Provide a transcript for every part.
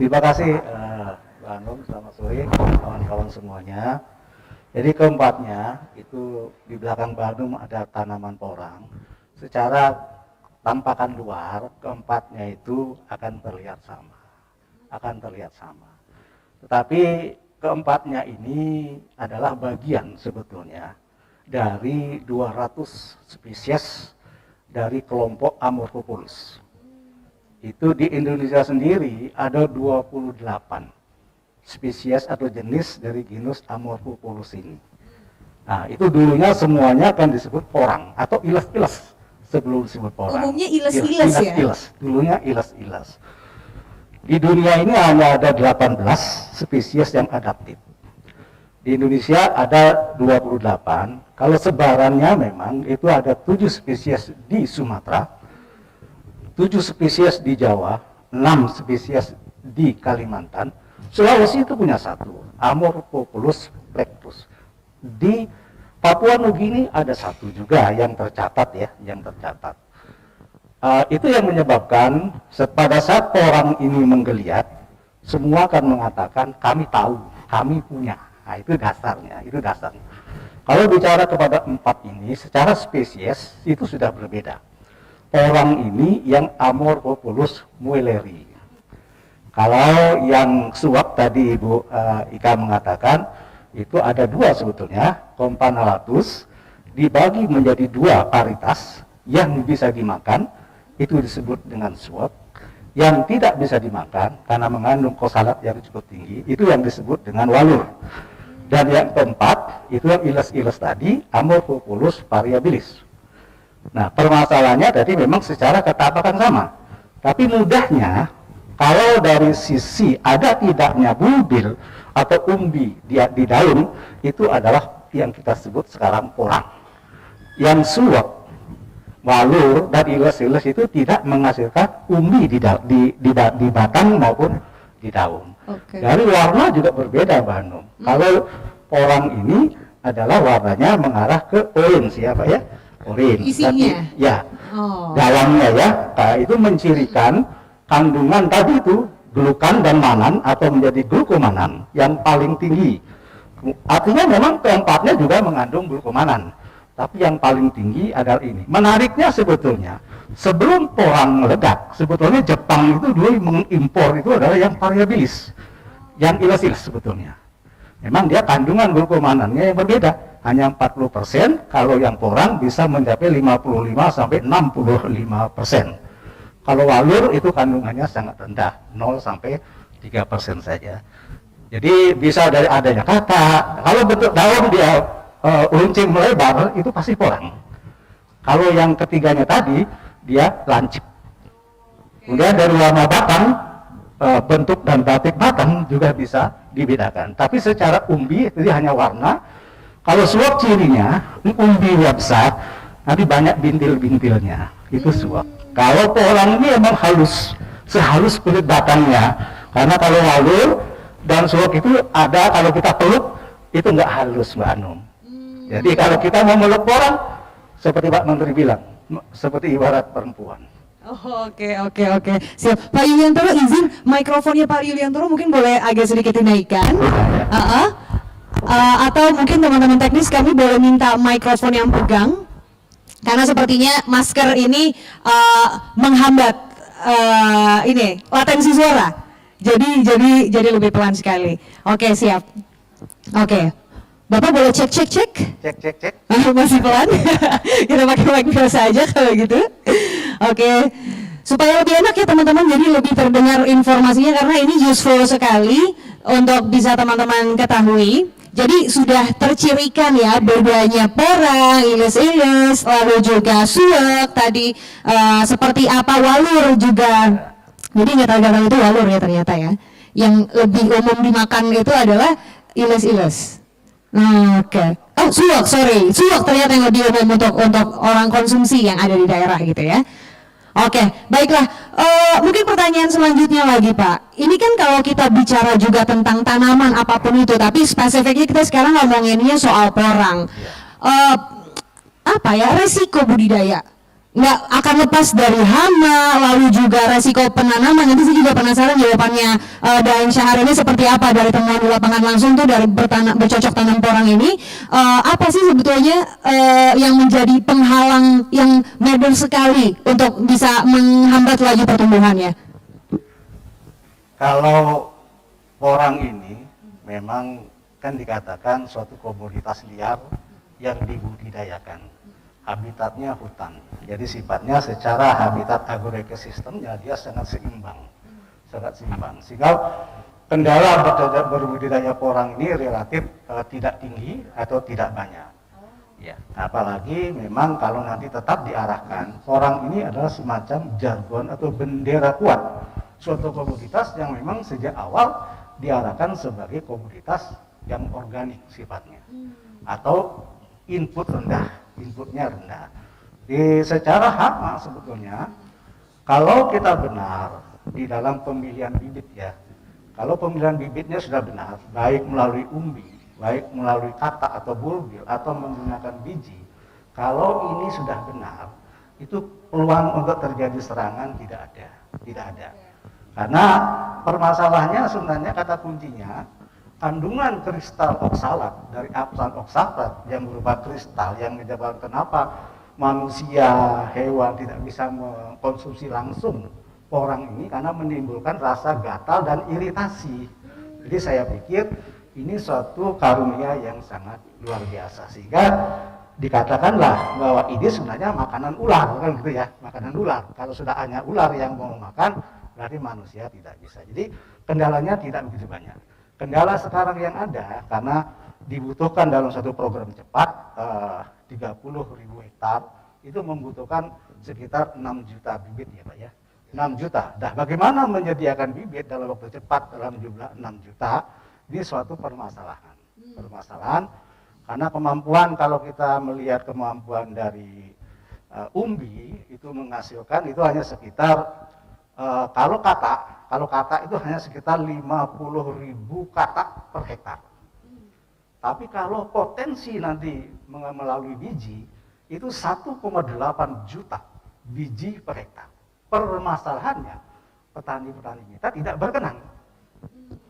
Terima kasih, Mbak Anum, selamat sore kawan-kawan semuanya. Jadi keempatnya itu di belakang Mbak Anum ada tanaman porang. Secara tampakan luar, keempatnya itu akan terlihat sama. Tetapi keempatnya ini adalah bagian sebetulnya dari 200 spesies dari kelompok Amorphophilus. Itu di Indonesia sendiri ada 28 spesies atau jenis dari genus Amorphophilus ini. Nah, itu dulunya semuanya akan disebut porang atau iles-iles sebelum disebut porang. Umumnya iles-iles ya? Dulunya iles-iles. Di dunia ini hanya ada 18 spesies yang adaptif. Di Indonesia ada 28. Kalau sebarannya memang itu ada 7 spesies di Sumatera, 7 spesies di Jawa, 6 spesies di Kalimantan. Sulawesi itu punya satu, Amorphophilus plectus. Di Papua Nugini ada satu juga yang tercatat ya, itu yang menyebabkan pada saat orang ini menggeliat, semua akan mengatakan kami tahu, kami punya. Nah, itu dasarnya. Kalau bicara kepada 4 ini, secara spesies itu sudah berbeda. Orang ini yang Amorphophilus muelleri. Kalau yang suap tadi Ibu Ika mengatakan, itu ada 2 sebetulnya, Campanulatus dibagi menjadi 2 paritas yang bisa dimakan, itu disebut dengan suap. Yang tidak bisa dimakan karena mengandung kosalat yang cukup tinggi, itu yang disebut dengan walur. Dan yang keempat, itu yang iles-iles tadi, Amorphophilus variabilis. Nah, permasalahannya tadi memang secara ketampakan sama. Tapi mudahnya, kalau dari sisi ada tidaknya bulbil atau umbi di daun, itu adalah yang kita sebut sekarang porang. Yang suap, walur, dan iles-iles itu tidak menghasilkan umbi di batang maupun di daun. Okay. Dari warna juga berbeda, Mbak Hanum. Kalau porang ini adalah warnanya mengarah ke orange ya Pak ya. Orange. Isinya? Tapi, ya, dalamnya ya, nah, itu mencirikan kandungan tadi itu glukan dan manan atau menjadi glukomanan yang paling tinggi. Artinya memang keempatnya juga mengandung glukomanan, tapi yang paling tinggi adalah ini. Menariknya sebetulnya, sebelum porang meledak, sebetulnya Jepang itu dulu mengimpor itu adalah yang variabilis, yang iles-iles sebetulnya. Memang dia kandungan glukomanannya yang berbeda. Hanya 40%, kalau yang porang bisa mencapai 55 sampai 65%. Kalau walur itu kandungannya sangat rendah, 0 sampai 3% saja. Jadi bisa dari adanya kata, kalau bentuk daun dia runcing melebar, itu pasti porang. Kalau yang ketiganya tadi, dia lancip. Kemudian dari warna batang, bentuk dan batik batang juga bisa dibedakan. Tapi secara umbi itu hanya warna. Kalau suap cirinya, umbi besar, nanti banyak bintil-bintilnya, itu suap. Kalau porang ini emang halus, sehalus kulit batangnya. Karena kalau walur dan suap itu ada, kalau kita peluk, itu nggak halus Mbak Anum. Jadi kalau kita mau meluk porang, seperti Pak Menteri bilang, seperti ibarat perempuan. Oh, oke. Siap. Pak Yuliantoro, izin mikrofonnya Pak Yuliantoro mungkin boleh agak sedikit dinaikkan. Atau mungkin teman-teman teknis kami boleh minta mikrofon yang pegang, karena sepertinya masker ini menghambat ini latensi suara. Jadi lebih pelan sekali. Oke, siap. Oke. Bapak boleh cek. Cek. Masih pelan. Kita pakai mic biasa aja kalau gitu. Oke. Supaya lebih enak ya teman-teman, jadi lebih terdengar informasinya karena ini useful sekali untuk bisa teman-teman ketahui. Jadi sudah tercirikan ya bedanya porang, iles-iles, lalu juga suwek tadi, seperti apa walur juga. Jadi gatal-gatal itu walur ya ternyata ya. Yang lebih umum dimakan itu adalah iles-iles. Oke. Oh, suwek ternyata yang lebih umum untuk orang konsumsi yang ada di daerah gitu ya. Oke, baiklah. Mungkin pertanyaan selanjutnya lagi Pak. Ini kan kalau kita bicara juga tentang tanaman apapun itu, tapi spesifiknya kita sekarang ngomonginnya soal porang. Apa ya resiko budidaya? nggak akan lepas dari hama, lalu juga resiko penanaman. Nanti saya juga penasaran jawabannya Daeng Syahar ini seperti apa dari temuan di lapangan langsung tuh dari bercocok tanam porang ini. Apa sih sebetulnya yang menjadi penghalang yang modern sekali untuk bisa menghambat laju pertumbuhannya? Kalau porang ini memang kan dikatakan suatu komoditas liar yang dibudidayakan. Habitatnya hutan. Jadi sifatnya secara habitat agroekosistemnya dia sangat seimbang. Sangat seimbang. Sehingga kendala berbudidaya porang ini relatif tidak tinggi atau tidak banyak. Ya, apalagi memang kalau nanti tetap diarahkan, porang ini adalah semacam jargon atau bendera kuat. Suatu komoditas yang memang sejak awal diarahkan sebagai komoditas yang organik sifatnya. Atau input rendah. Inputnya rendah. Secara hama sebetulnya, kalau kita benar di dalam pemilihan bibit ya, kalau pemilihan bibitnya sudah benar, baik melalui umbi, baik melalui kata atau bulbil, atau menggunakan biji, kalau ini sudah benar, itu peluang untuk terjadi serangan tidak ada, tidak ada. Karena permasalahannya sebenarnya kata kuncinya, kandungan kristal oksalat dari apsan oksaprat yang berupa kristal yang menyebabkan kenapa manusia, hewan tidak bisa mengkonsumsi langsung porang ini karena menimbulkan rasa gatal dan iritasi. Jadi saya pikir ini suatu karunia yang sangat luar biasa sehingga dikatakanlah bahwa ini sebenarnya makanan ular kan gitu ya, makanan ular. Kalau sudah hanya ular yang mau makan berarti manusia tidak bisa. Jadi kendalanya tidak begitu banyak. Kendala sekarang yang ada karena dibutuhkan dalam satu program cepat 30.000 hektar itu membutuhkan sekitar 6 juta bibit ya Pak ya. 6 juta. Nah, bagaimana menyediakan bibit dalam waktu cepat dalam jumlah 6 juta? Ini suatu permasalahan. Permasalahan karena kemampuan kalau kita melihat kemampuan dari umbi itu menghasilkan itu hanya sekitar kalau kata itu hanya sekitar 50.000 kata per hektar. Tapi kalau potensi nanti melalui biji itu 1,8 juta biji per hektar. Permasalahannya petani-petani kita tidak berkenan.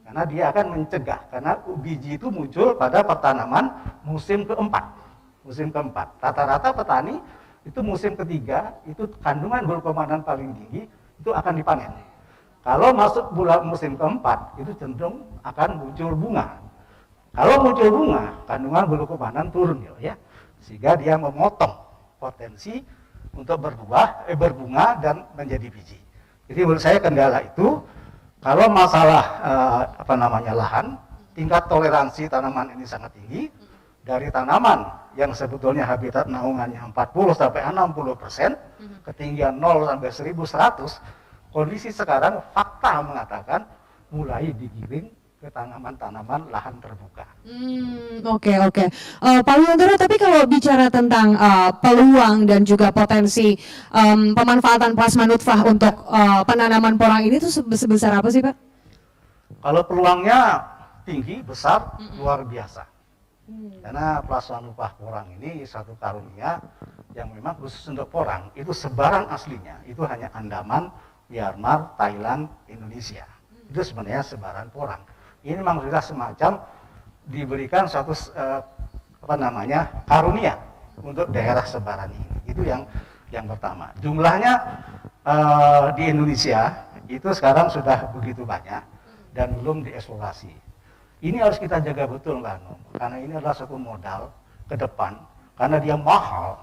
Karena dia akan mencegah karena biji itu muncul pada pertanaman musim keempat. Musim keempat. Rata-rata petani itu musim ketiga itu kandungan glukomanan paling tinggi itu akan dipanen. Kalau masuk bulan musim keempat, itu cenderung akan muncul bunga. Kalau muncul bunga, kandungan glukomanan turun ya, sehingga dia memotong potensi untuk berbunga dan menjadi biji. Jadi menurut saya kendala itu, kalau masalah lahan, tingkat toleransi tanaman ini sangat tinggi. Dari tanaman yang sebetulnya habitat naungannya 40-60%, ketinggian 0 sampai 1.100. Kondisi sekarang fakta mengatakan mulai digiring ke tanaman-tanaman lahan terbuka. Oke. Pak Wiyontoro, tapi kalau bicara tentang peluang dan juga potensi pemanfaatan plasma nutfah untuk penanaman porang ini tuh sebesar apa sih Pak? Kalau peluangnya tinggi, besar, luar biasa. Karena plasma nutfah porang ini satu karunia yang memang khusus untuk porang. Itu sebaran aslinya, itu hanya Andaman, Myanmar, Thailand, Indonesia. Itu sebenarnya sebaran porang. Ini memang sudah semacam diberikan suatu karunia untuk daerah sebaran ini. Itu yang pertama. Jumlahnya di Indonesia itu sekarang sudah begitu banyak dan belum dieksplorasi. Ini harus kita jaga betul Mbak Hanum, karena ini adalah suatu modal ke depan, karena dia mahal.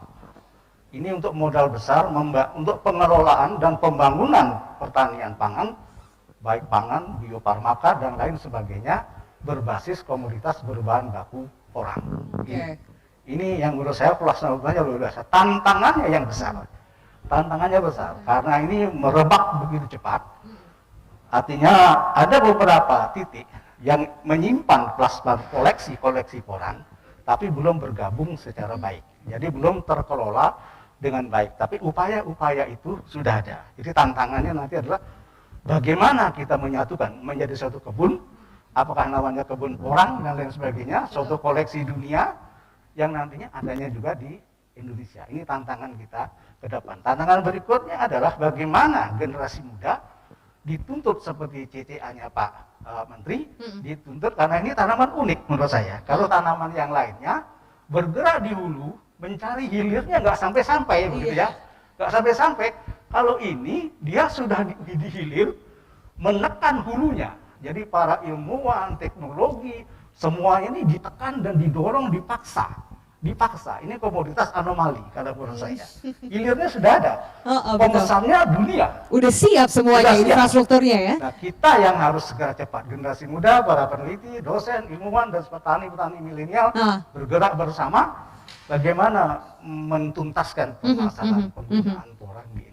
Ini untuk modal besar untuk pengelolaan dan pembangunan pertanian pangan, baik pangan, biofarmaka, dan lain sebagainya, berbasis komoditas berbahan baku porang. Ini yang menurut saya pelaksananya luar biasa. Tantangannya yang besar. Tantangannya besar, karena ini merebak begitu cepat. Artinya ada beberapa titik yang menyimpan plasma koleksi porang, tapi belum bergabung secara baik. Jadi belum terkelola dengan baik, tapi upaya-upaya itu sudah ada. Jadi tantangannya nanti adalah bagaimana kita menyatukan menjadi suatu kebun, apakah namanya kebun porang dan lain sebagainya, suatu koleksi dunia yang nantinya adanya juga di Indonesia. Ini tantangan kita ke depan. Tantangan berikutnya adalah bagaimana generasi muda dituntut seperti CTA-nya Pak Menteri, dituntut karena ini tanaman unik menurut saya. Kalau tanaman yang lainnya bergerak di hulu, mencari hilirnya nggak sampai-sampai begitu ya, nggak sampai-sampai. Kalau ini dia sudah di hilir, menekan hulunya. Jadi para ilmuwan, teknologi, semua ini ditekan dan didorong, dipaksa. Ini komoditas anomali kalau menurut saya. Hilirnya sudah ada, pemesannya dunia. Udah siap semuanya, Sudah siap. infrastrukturnya ya. Nah, kita yang harus segera cepat, generasi muda, para peneliti, dosen, ilmuwan, dan petani milenial bergerak bersama bagaimana mentuntaskan permasalahan penggunaan boran di